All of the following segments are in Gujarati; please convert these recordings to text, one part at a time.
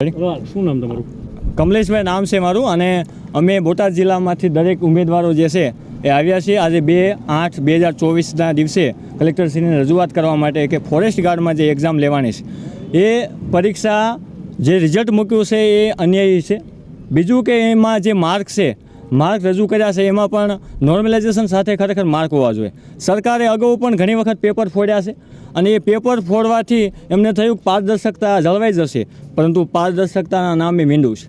શું નામ તમારું? કમલેશભાઈ નામ છે મારું, અને અમે બોટાદ જિલ્લામાંથી દરેક ઉમેદવારો જે છે એ આવ્યા છીએ આજે 2/8/2024ના દિવસે કલેક્ટરશ્રીને રજૂઆત કરવા માટે કે ફોરેસ્ટ ગાર્ડમાં જે એક્ઝામ લેવાની છે એ પરીક્ષા જે રિઝલ્ટ મૂક્યું છે એ અન્યાયી છે. બીજું કે એમાં જે માર્ક છે, માર્ક રજૂ કર્યા છે એમાં પણ નોર્મલાઇઝેશન સાથે ખરેખર માર્ક હોવા જોઈએ. સરકારે અગાઉ પણ ઘણી વખત પેપર ફોડ્યા છે અને એ પેપર ફોડવાથી એમને થયું પારદર્શકતા જળવાઈ જશે, પરંતુ પારદર્શકતાના નામે મીંડું છે.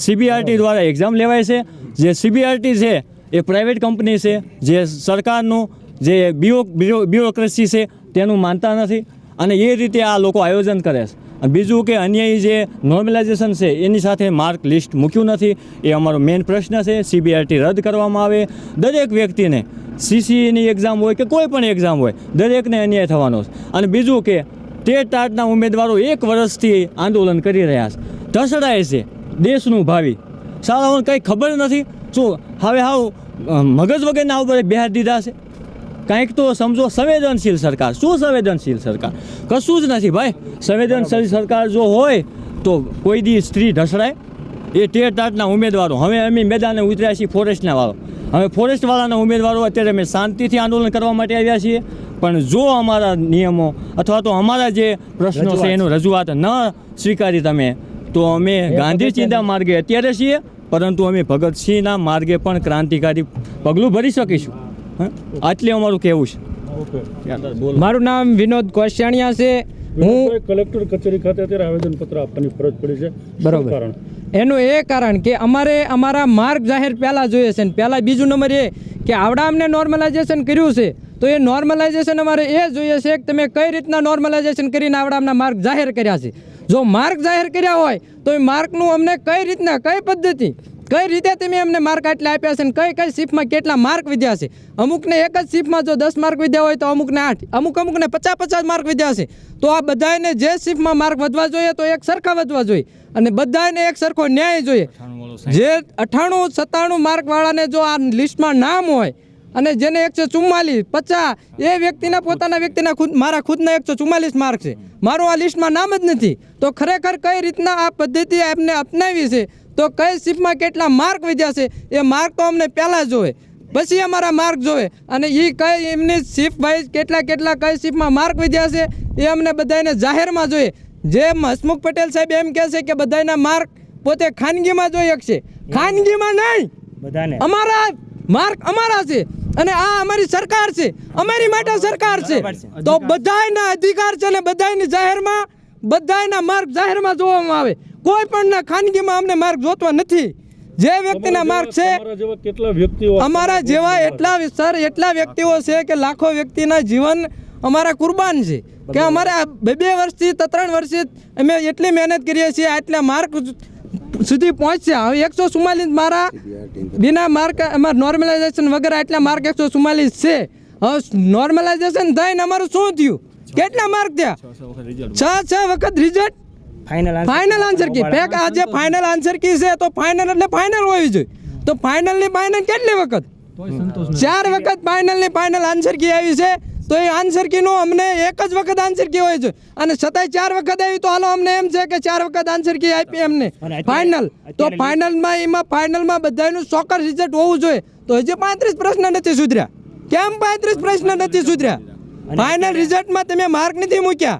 CBRT દ્વારા એક્ઝામ લેવાય છે. જે CBRT છે એ પ્રાઇવેટ કંપની છે, જે સરકારનું જે બ્યુરોક્રેસી છે તેનું માનતા નથી અને એ રીતે આ લોકો આયોજન કરે છે. અને બીજું કે અન્યાયી જે નોર્મલાઇઝેશન છે એની સાથે માર્ક લિસ્ટ મૂક્યું નથી. એ અમારો મેઇન પ્રશ્ન છે. CBRT રદ કરવામાં આવે. દરેક વ્યક્તિને CCEની એક્ઝામ હોય કે કોઈ પણ એક્ઝામ હોય, દરેકને અન્યાય થવાનો છે. અને બીજું કે ટાટના ઉમેદવારો 1 વર્ષથી આંદોલન કરી રહ્યા છે, ઢસડાય છે દેશનું ભાવિ. શાળાઓને કંઈ ખબર નથી. શું હવે મગજ વગરના ઉપર બહાર દીધા છે? કંઈક તો સમજો. સંવેદનશીલ સરકાર. શું સંવેદનશીલ સરકાર? કશું જ નથી ભાઈ. સંવેદનશીલ સરકાર જો હોય તો કોઈ દી સ્ત્રી ઢસડાય? એ ટાટના ઉમેદવારો હવે અમે મેદાને ઉતર્યા છીએ, ફોરેસ્ટના વાળો. હવે ફોરેસ્ટવાળાના ઉમેદવારો અત્યારે અમે શાંતિથી આંદોલન કરવા માટે આવ્યા છીએ, પણ જો અમારા નિયમો અથવા તો અમારા જે પ્રશ્નો છે એનું રજૂઆત ન સ્વીકારી તમે, તો અમે ગાંધી ચિંતા માર્ગે અત્યારે છીએ, પરંતુ અમે ભગતસિંહના માર્ગે પણ ક્રાંતિકારી પગલું ભરી શકીશું. આટલે અમારું કહેવું છે. મારું નામ વિનોદ કોશિયાણીયા છે. હું કલેક્ટર કચેરી ખાતે અત્યારે આવેદનપત્ર આપવાની ફરજ પડી છે. બરોબર. એનું એ કારણ કે અમારે અમારા માર્ક જાહેર પહેલાં જોઈએ છે. પહેલાં બીજું નંબર એ કે આવડા અમને નોર્મલાઇઝેશન કર્યું છે, તો એ નોર્મલાઇઝેશન અમારે એ જોઈએ છે કે તમે કઈ રીતના નોર્મલાઇઝેશન કરીને આવડામના માર્ક જાહેર કર્યા છે. જો માર્ક જાહેર કર્યા હોય તો એ માર્કનું અમને કઈ રીતના, કઈ પદ્ધતિ, કઈ રીતે તમે અમને માર્ક આટલા આપ્યા છે અને કઈ શિફ્ટમાં કેટલા માર્ક વિદ્યા છે. અમુકને એક જ શિફ્ટમાં જો 10 માર્ક વિદ્યા હોય તો અમુકને 8, અમુકને 50 માર્ક વિદ્યા છે. તો આ બધાને જે શિફ્ટમાં માર્ક વધવા જોઈએ તો એક સરખા વધવા જોઈએ અને બધાને એક સરખો ન્યાય જોઈએ. જે 98, 97 માર્ક વાળાને જો આ લિસ્ટમાં નામ હોય અને જેને 144, 50 એ વ્યક્તિના પોતાના વ્યક્તિના મારા ખુદના 144 માર્ક છે, મારું આ લિસ્ટમાં નામ જ નથી, તો ખરેખર કઈ રીતના આ પદ્ધતિ એમને અપનાવી છે, તો કઈ શિફ્ટમાં કેટલા માર્ક વધ્યા છે એ માર્ક તો અમને પહેલાં જોવે, પછી અમારા માર્ક જોવે. અને એ કઈ એમની શિફ્ટ વાઇઝ કેટલા કઈ શિફ્ટમાં માર્ક વધ્યા છે એ અમને બધાને જાહેરમાં જોઈએ. જે હસમુખ પટેલ સાહેબ એમ કહે છે કે બધાના માર્ક પોતે ખાનગીમાં જોઈ શકશે, ખાનગીમાં નહીં, બધાને અમારા માર્ક અમારા છે અને આ અમારી સરકાર છે, અમારી માટે સરકાર છે, તો બધાના અધિકાર છે અને બધાની જાહેરમાં બધાના માર્ક જાહેરમાં જોવામાં આવે. કોઈ પણ ખાનગીમાં અમને માર્ક જોતવા નથી. જે વ્યક્તિના માર્ક છે અમારા જેવા એટલા વ્યક્તિઓ છે કે લાખો વ્યક્તિના જીવન અમારા કુરબાન છે. કે અમારે 2 વર્ષથી 3 વર્ષથી અમે એટલી મહેનત કરીએ છીએ, આટલા માર્ક સુધી પહોંચ્યા. હવે 144 મારા બિના માર્ક અમારા નોર્મલાઇઝેશન વગર આટલા માર્ક 144 છે. હવે નોર્મલાઇઝેશન થઈને અમારું શું થયું? કેટલા માર્ક થયા? 6 વખત રિઝલ્ટ ફાઇનલ આન્સર કી. આ જે ફાઇનલ આન્સર કી છે તો ફાઇનલ એટલે ફાઇનલ હોવી જોઈએ. તો ફાઇનલની ફાઇનલ કેટલી વખત? 4 વખત ફાઇનલ આન્સર કી આવી છે. તો એ આન્સર કીનો અમને એક જ વખત આન્સર કી હોય છે અને છતાંય 4 વખત આવી. તો હાલો અમને એમ છે કે 4 વખત આન્સર કી આપી એમને ફાઇનલ. તો ફાઇનલમાં બધાનું ચોક્કસ રિઝલ્ટ હોવું જોઈએ. તો હજી 35 પ્રશ્ન નથી સુધર્યા. કેમ 35 પ્રશ્ન નથી સુધર્યા? ફાઇનલ રિઝલ્ટમાં તમે માર્ક નથી મૂક્યા.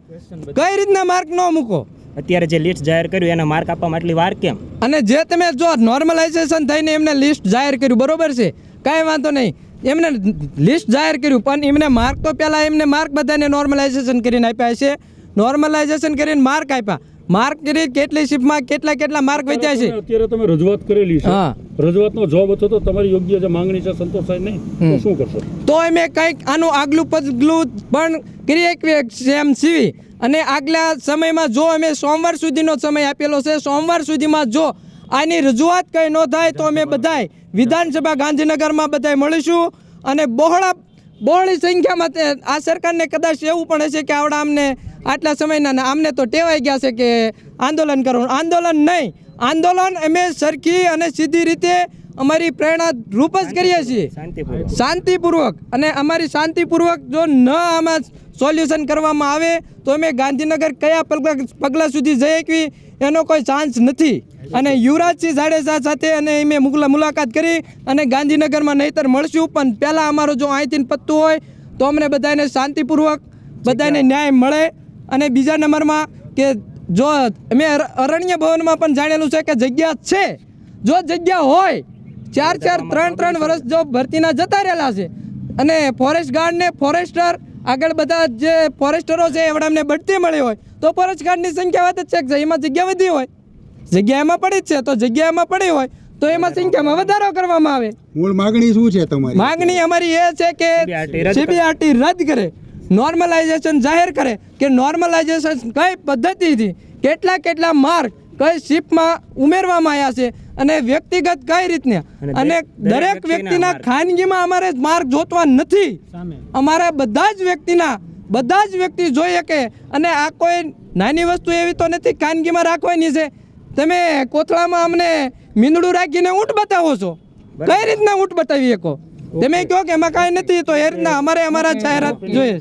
કઈ રીતના માર્ક ન મૂકો? અત્યારે જે લિસ્ટ જાહેર કર્યું એના માર્ક આપવામાં આટલી વાર કેમ? અને જે તમે જો નોર્મલાઇઝેશન થઈને એમને લિસ્ટ જાહેર કર્યું, બરોબર છે, કાંઈ વાંધો નહીં, એમને લિસ્ટ જાહેર કર્યું, પણ એમને માર્ક તો પહેલાં એમને માર્ક બધાને નોર્મલાઇઝેશન કરીને આપ્યા છે. નોર્મલાઇઝેશન કરીને માર્ક આપ્યા. માર્ક કરી કેટલી શિફ્ટમાં કેટલા માર્ક વધ્યા છે. અત્યારે તમે રજૂઆત કરેલી છે, રજૂઆતનો જવાબ હતો તો તમારી યોગ્ય જે માંગણી છે સંતોષાય નહીં તો શું કરશો? તો અમે કંઈક આનું આગલું પગલું પણ કરી એમ સીવી અને આગલા સમયમાં જો અમે સોમવાર સુધીનો સમય આપેલો છે, સોમવાર સુધીમાં જો આની રજૂઆત કંઈ ન થાય તો અમે બધાય વિધાનસભા ગાંધીનગરમાં બધાય મળીશું અને બહોળી સંખ્યામાં આ સરકારને કદાચ એવું પણ હશે કે આવડા અમને આટલા સમયના આમને તો ટેવાઈ ગયા છે કે આંદોલન કરવાનું. આંદોલન નહીં, આંદોલન અમે સરખી અને સીધી રીતે અમારી પ્રેરણા રૂપ જ કરીએ છીએ શાંતિપૂર્વક. અને અમારી શાંતિપૂર્વક જો ન આમાં સોલ્યુશન કરવામાં આવે તો અમે ગાંધીનગર કયા પગલા સુધી જઈ શકવી એનો કોઈ ચાન્સ નથી. અને યુવરાજસિંહ જાડેજા સાથે અને મેં મુલાકાત કરી અને ગાંધીનગરમાં નહીતર મળશું, પણ પહેલાં અમારો જો અહીંથી પત્તું હોય તો અમને બધાને શાંતિપૂર્વક બધાને ન્યાય મળે. અને બીજા નંબરમાં કે જો મેં અરણ્ય ભવનમાં પણ જાણેલું છે કે જગ્યા છે, જો જગ્યા હોય 3 વર્ષ જો ભરતીના જતા રહેલા છે અને ફોરેસ્ટ ગાર્ડને ફોરેસ્ટર આગળ બધા જે ફોરેસ્ટરો છે એવડામને બઢતી મળી હોય તો ફોરેસ્ટ ગાર્ડની સંખ્યા વધે છે, એમાં જગ્યા વધી હોય, જગ્યા એમાં પડી જ છે તો જગ્યા એમાં પડી હોય તો એમાં સંખ્યામાં વધારો કરવામાં આવે. મૂળ માગણી શું છે તમારી? માગણી અમારી એ છે કે સીબીઆરટી રદ કરે, નોર્મલાઇઝેશન જાહેર કરે કે નોર્મલાઇઝેશન કઈ પદ્ધતિથી કેટલા માર્ક કઈ શિપમાં ઉમેરવામાં આવ્યા છે અને વ્યક્તિગત કઈ રીતના. અને દરેક વ્યક્તિના ખાનગીમાં અમારે માર્ક જોતવા નથી, અમારે બધા જ વ્યક્તિ જોઈએ કે. અને આ કોઈ નાની વસ્તુ એવી તો નથી ખાનગીમાં રાખવાની છે. તમે કોથળામાં અમને મીંદડું રાખીને ઊંટ બતાવો છો, કઈ રીતના ઊંટ બતાવી શકો? તમે કહો કે એમાં કાંઈ નથી તો એ રીતના અમારે અમારા જાહેરાત જોઈએ.